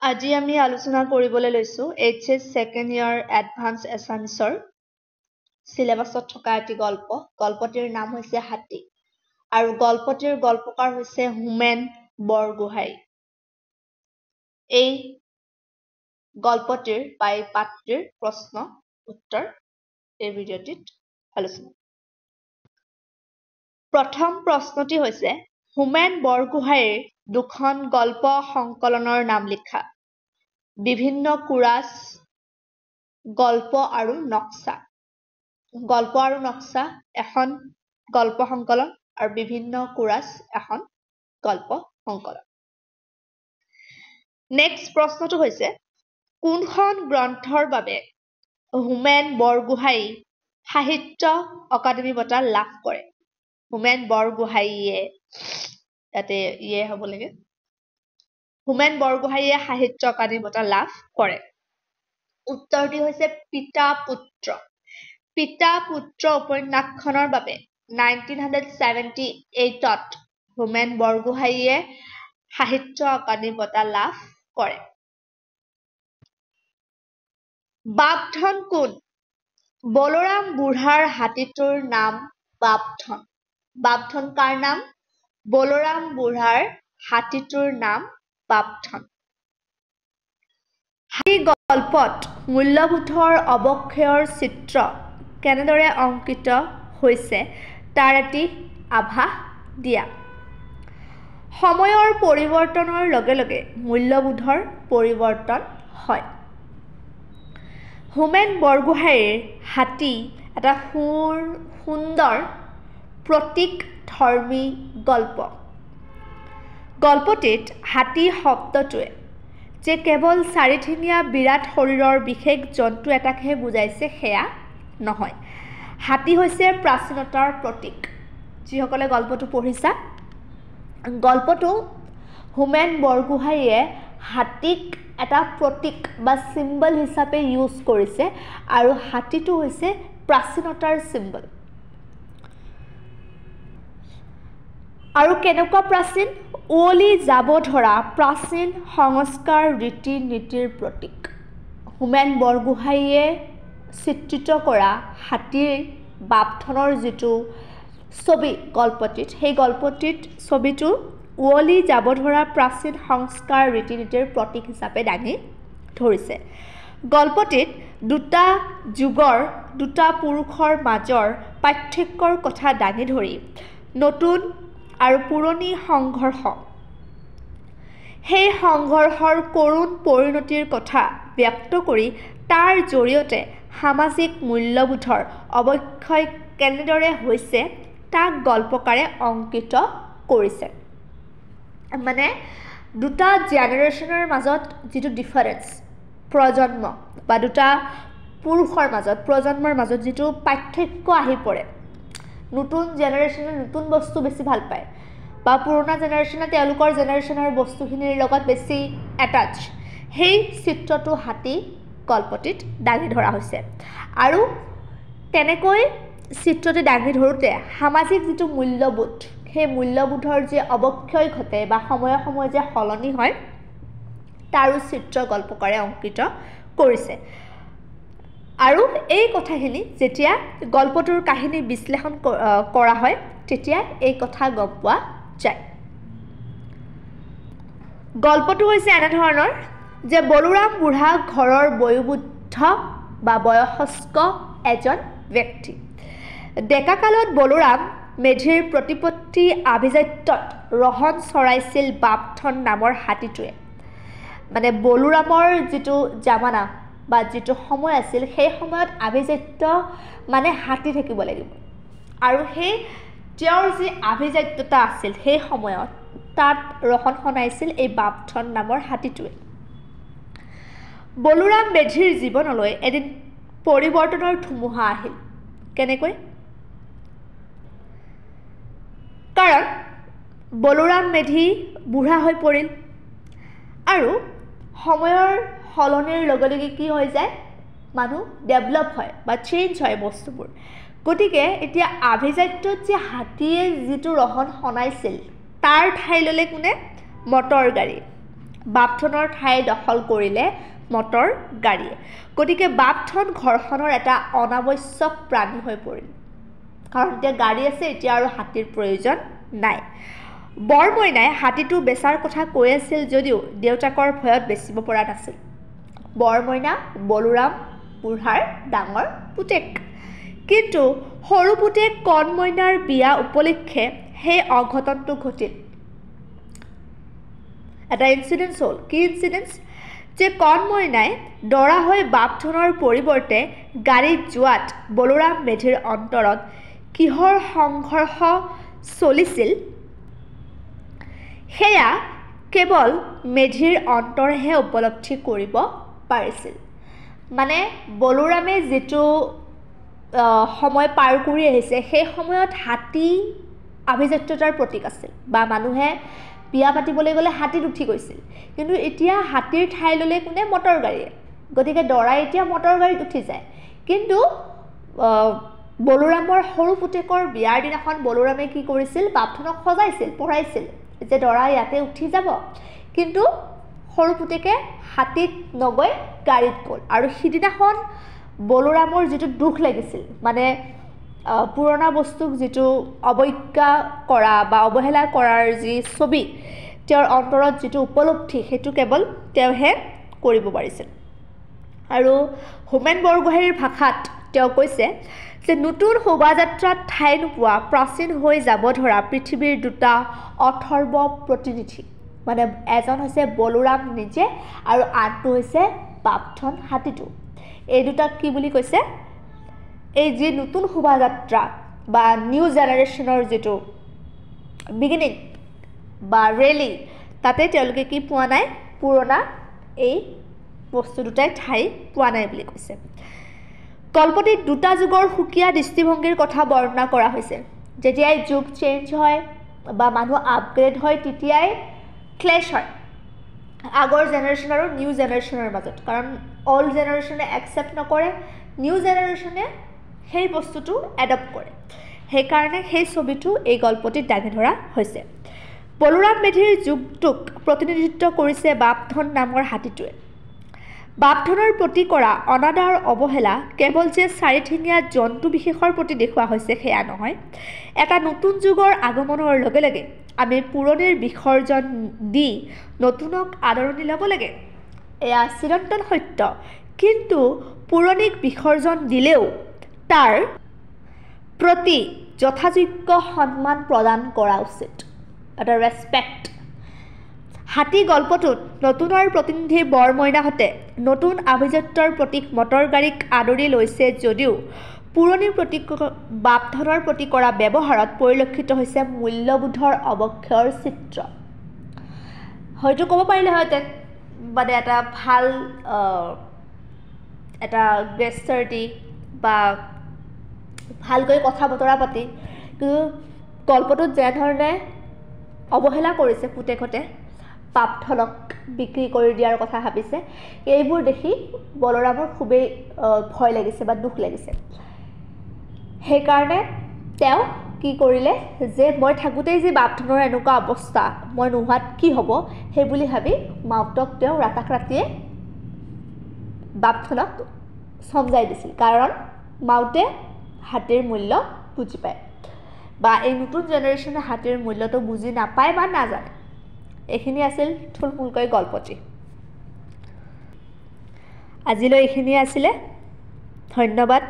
আজি আমি আলোচনা কৰিবলৈ লৈছো HS সেকেন্ড ইয়াৰ এডভান্স এছামিছৰ সিলেবাছত থকা এটি গল্পটিৰ নাম হৈছে হাতী আৰু গল্পটিৰ গল্পকাৰ হৈছে হোমেন বৰগোহাঁই এই গল্পটিৰ পাঠটিৰ প্ৰশ্ন উত্তৰ এই ভিডিঅ'টিত আলোচনা প্ৰথম প্ৰশ্নটি হৈছে হোমেন বৰগোহাঁইৰ দুখন গল্প সংকলনৰ নাম লিখা বিভিন্ন কুৰাছ গল্প আৰু নক্সা এখন গল্প সংকলন আৰু বিভিন্ন কুৰাছ এখন গল্প সংকলন নেক্সট প্ৰশ্নটো হৈছে কোনখন গ্ৰন্থৰ বাবে হোমেন বৰগোহাঁই সাহিত্য অকাডেমি বঁটা লাভ কৰে হোমেন বৰগোহাঁইয়ে ইয়াতে হ'ব লাগে হোমেন বৰগোহাঁইয়ে সাহিত্য অকাডেমি বঁটা লাভ কৰে উত্তৰটি হৈছে পিতা পুত্ৰ উপন্যাসখনৰ বাবে 1978ত হোমেন বৰগোহাঁইয়ে সাহিত্য অকাডেমি বঁটা লাভ কৰে বাপধন কোন বলৰাম বুঢ়াৰ হাতীটোৰ নাম বাপধন কাৰ নাম বলৰাম বুঢ়াৰ হাতীটোৰ নাম বাপধন হাতী গল্পত মূল্যবোধৰ অৱক্ষয়ৰ চিত্ৰ কেনেদৰে অংকিত হৈছে তাৰ এটি আভাস দিয়া সময়ৰ পৰিৱৰ্তনৰ লগে লগে মূল্যবোধৰ পৰিৱৰ্তন হয় হোমেন বৰগোহাঁইৰ হাতী এটা সুন্দৰ প্ৰতীকধৰ্মী গল্পটিত হাতী শব্দটোৱে যে কেৱল চাৰিঠেঙীয়া বিৰাট শৰীৰৰ বিশেষ জন্তু এটাকহে বুজাইছে সেয়া নহয় হাতী হৈছে প্ৰাচীনতাৰ প্ৰতীক যিসকলে গল্পটো পঢ়িছা গল্পটো হোমেন বৰগোহাঁইয়ে হাতীক এটা প্ৰতীক বা সিম্বল হিচাপে ইউজ কৰিছে আৰু হাতীটো হৈছে প্ৰাচীনতাৰ সিম্বল আৰু কেনেকুৱা প্ৰাচীন ওলি যাব ধৰা প্ৰাচীন সংস্কাৰ ৰীতি নীতিৰ প্ৰতীক হোমেন বৰগোহাঁইয়ে চিত্ৰিত কৰা হাতীৰ বাপধনৰ যিটো ছবি গল্পটিত সেই গল্পটিত ছবিটো ওলি যাব ধৰা প্ৰাচীন সংস্কাৰ ৰীতি নীতিৰ প্ৰতীক হিচাপে দাঙি ধৰিছে গল্পটিত দুটা যুগৰ দুটা পুৰুষৰ মাজৰ পাৰ্থক্যৰ কথা দাঙি ধৰি নতুন আৰু পুৰণি সংঘৰ্ষ সেই সংঘৰ্ষৰ কৰুণ পৰিণতিৰ কথা ব্যক্ত কৰি তাৰ জৰিয়তে সামাজিক মূল্যবোধৰ অৱক্ষয় কেনেদৰে হৈছে তাক গল্পকাৰে অংকিত কৰিছে মানে দুটা জেনাৰেশ্যনৰ মাজত যিটো ডিফাৰেন্স প্ৰজন্ম বা দুটা পুৰুষৰ মাজত প্ৰজন্মৰ মাজত যিটো পাৰ্থক্য আহি পৰে নতুন জেনাৰেশ্যনে নতুন বস্তু বেছি ভাল পায় বা পুৰণা জেনাৰেশ্যনে তেওঁলোকৰ জেনাৰেশ্যনৰ বস্তুখিনিৰ লগত বেছি এটাচ সেই চিত্ৰটো হাতী গল্পটিত দাঙি ধৰা হৈছে আৰু তেনেকৈ চিত্ৰটি দাঙি ধৰোঁতে সামাজিক যিটো মূল্যবোধ সেই মূল্যবোধৰ যে অৱক্ষয় ঘটে বা সময়ে সময়ে যে সলনি হয় তাৰো চিত্ৰ গল্পকাৰে অংকিত কৰিছে আৰু এই কথাখিনি যেতিয়া গল্পটোৰ কাহিনী বিশ্লেষণ কৰা হয় তেতিয়া এই কথা গম পোৱা যায় গল্পটো হৈছে এনেধৰণৰ যে বলৰাম বুঢ়া ঘৰৰ বয়োবৃদ্ধ বা বয়সস্থ এজন ব্যক্তি ডেকাকালত বলৰাম মেধিৰ প্ৰতিপত্তি আভিজাত্যত ৰহণ চৰাইছিল বাপধন নামৰ হাতীটোৱে মানে বলৰামৰ যিটো জামানা বা যিটো সময় আছিল সেই সময়ত আভিজাত্য মানে হাতী থাকিব লাগিব আৰু সেই তেওঁৰ যি আভিজাত্যতা আছিল সেই সময়ত তাত ৰহণ সনাইছিল এই বাপধন নামৰ হাতীটোৱে বলৰাম মেধিৰ জীৱনলৈ এদিন পৰিৱৰ্তনৰ ধুমুহা আহিল কেনেকৈ কাৰণ বলৰাম মেধি বুঢ়া হৈ পৰিল আৰু সময়ৰ সলনিৰ লগে লগে কি হৈ যায় মানুহ ডেভেলপ হয় বা চেঞ্জ হয় বস্তুবোৰ গতিকে এতিয়া আভিজাত্যত যে হাতীয়ে যিটো ৰহণ সনাইছিল তাৰ ঠাই ল'লে কোনে মটৰ গাড়ী বাপথনৰ ঠাই দখল কৰিলে মটৰ গাড়ীয়ে গতিকে বাপথন ঘৰখনৰ এটা অনাৱশ্যক প্ৰাণী হৈ পৰিল কাৰণ এতিয়া গাড়ী আছে এতিয়া আৰু হাতীৰ প্ৰয়োজন নাই বৰমইনাই হাতীটো বেচাৰ কথা কৈ আছিল যদিও দেউতাকৰ ভয়ত বেচিব পৰা নাছিল বৰমইনা বলুৰাম বুঢ়াৰ ডাঙৰ পুতেক কিন্তু সৰু পুতেক কণমইনাৰ বিয়া উপলক্ষে সেই অঘটনটো ঘটিল এটা ইনসিডেন্স হ'ল কি ইনসিডেন্স যে কণমইনাই দৰা হৈ বাপথনৰ পৰিৱৰ্তে গাড়ীত যোৱাত বলুৰাম মেধিৰ অন্তৰত কিহৰ সংঘৰ্ষ চলিছিল সেয়া কেৱল মেধিৰ অন্তৰেহে উপলব্ধি কৰিব পাৰিছিল মানে বলুৰামে যেটো সময় পাৰ কৰি আহিছে সেই সময়ত হাতী আভিজাত্যতাৰ প্ৰতীক আছিল বা মানুহে বিয়া পাতিবলৈ গ'লে হাতীত উঠি গৈছিল কিন্তু এতিয়া হাতীৰ ঠাই ল'লে কোনে মটৰ গাড়ীয়ে গতিকে দৰাই এতিয়া মটৰ গাড়ীত উঠি যায় কিন্তু বলুৰামৰ সৰু পুতেকৰ বিয়াৰ দিনাখন বলুৰামে কি কৰিছিল বাপথনক সজাইছিল পঢ়াইছিল যে দৰা ইয়াতে উঠি যাব কিন্তু সৰু পুতেকে হাতীত নগৈ গাড়ীত গ'ল আৰু সিদিনাখন বলুৰামৰ যেটো দুখ লাগিছিল মানে পুৰণা বস্তুক যেটো অবজ্ঞা কৰা বা অবহেলা কৰাৰ যি ছবি তেওঁৰ অন্তৰত যেটো উপলব্ধি হেতু কেৱল তেওঁহে কৰিব পাৰিছিল আৰু হোমেন বৰগোহাঞিৰ ভাষাত তেওঁ কৈছে যে নতুন শোভাযাত্ৰাত ঠাই নোপোৱা প্ৰাচীন হৈ যাব ধৰা পৃথিৱীৰ দুটা অথৰ্ব প্ৰতিনিধি মানে এজন হৈছে বলুৰাম নিজে আৰু আনটো হৈছে বাপথন হাতীটো এই দুটা কি বুলি কৈছে এই যে নতুন শোভাযাত্ৰা বা নিউ জেনাৰেশনৰ যেটো বিগিনিং বা ৰেলি তাতে তেওঁলোকে কি পোৱা নাই পুৰণা এই বস্তু দুটাই ঠাই পোৱা নাই বুলি কৈছে কল্পটিত দুটা যুগৰ সুকীয়া দৃষ্টিভংগীৰ কথা বৰ্ণনা কৰা হৈছে যেতিয়াই যুগ চেঞ্জ হয় বা মানুহ আপগ্ৰেড হয় তেতিয়াই ক্লেশ হয় আগৰ জেনাৰেশন আৰু নিউ জেনাৰেশনৰ মাজত কাৰণ অল্ড জেনাৰেশনে একসেপ্ট নকৰে নিউ জেনাৰেশনে সেই বস্তুটো এডপ্ট কৰে সেই কাৰণে সেই ছবিটো এই গল্পটিত দাঙি ধৰা হৈছে বলুৰাম মেধিৰ যুগটোক প্ৰতিনিধিত্ব কৰিছে বাপথন নামৰ হাতীটোৱে বাপথনৰ প্ৰতি কৰা অনাদাৰ অবহেলা কেৱল যে চাৰিঠেঙীয়া জন্তু বিশেষৰ প্ৰতি দেখুওৱা হৈছে সেয়া নহয় এটা নতুন যুগৰ আগমনৰ লগে লগে আমি পুৰণিৰ বিসৰ্জন দি নতুনক আদৰণি ল'ব লাগে এয়া চিৰন্তন সত্য কিন্তু পুৰণিক বিসৰ্জন দিলেও তাৰ প্ৰতি যথাযোগ্য সন্মান প্ৰদান কৰা উচিত এটা ৰেসপেক্ট হাতী গল্পটোত নতুনৰ প্ৰতিনিধি বৰমইনাহতে নতুন আভিজাত্যৰ প্ৰতীক মটৰ গাড়ীক আদৰি লৈছে যদিও পুৰণিৰ প্ৰতীক বাপধনৰ প্ৰতি কৰা ব্যৱহাৰত পৰিলক্ষিত হৈছে মূল্যবোধৰ অৱক্ষয়ৰ চিত্ৰ হয়তো ক'ব পাৰিলে হয়তে মানে এটা ভাল এটা গেষ্টাৰ দি বা ভালকৈ কথা বতৰা পাতি কিন্তু গল্পটোত যে ধৰণে অৱহেলা কৰিছে পুতেকতে বাপথনক বিক্ৰী কৰি দিয়াৰ কথা ভাবিছে এইবোৰ দেখি বলৰামৰ খুবেই ভয় লাগিছে বা দুখ লাগিছে সেই কাৰণে তেওঁ কি কৰিলে যে মই থাকোতেই যে বাপথনৰ এনেকুৱা অৱস্থা মই নোহাত কি হ'ব সেই বুলি ভাবি মাউতক তেওঁ ৰাতাকৰাতিয়ে বাপথনক সমজাই দিছিল কাৰণ মাউতে হাতীৰ মূল্য বুজি পায় বা এই নতুন জেনাৰেশনে হাতীৰ মূল্যটো বুজি নাপায় বা নাজানে এইখিনি আছিল থুলমূলকৈ গল্পটি আজিলৈ এইখিনি আছিলে ধন্যবাদ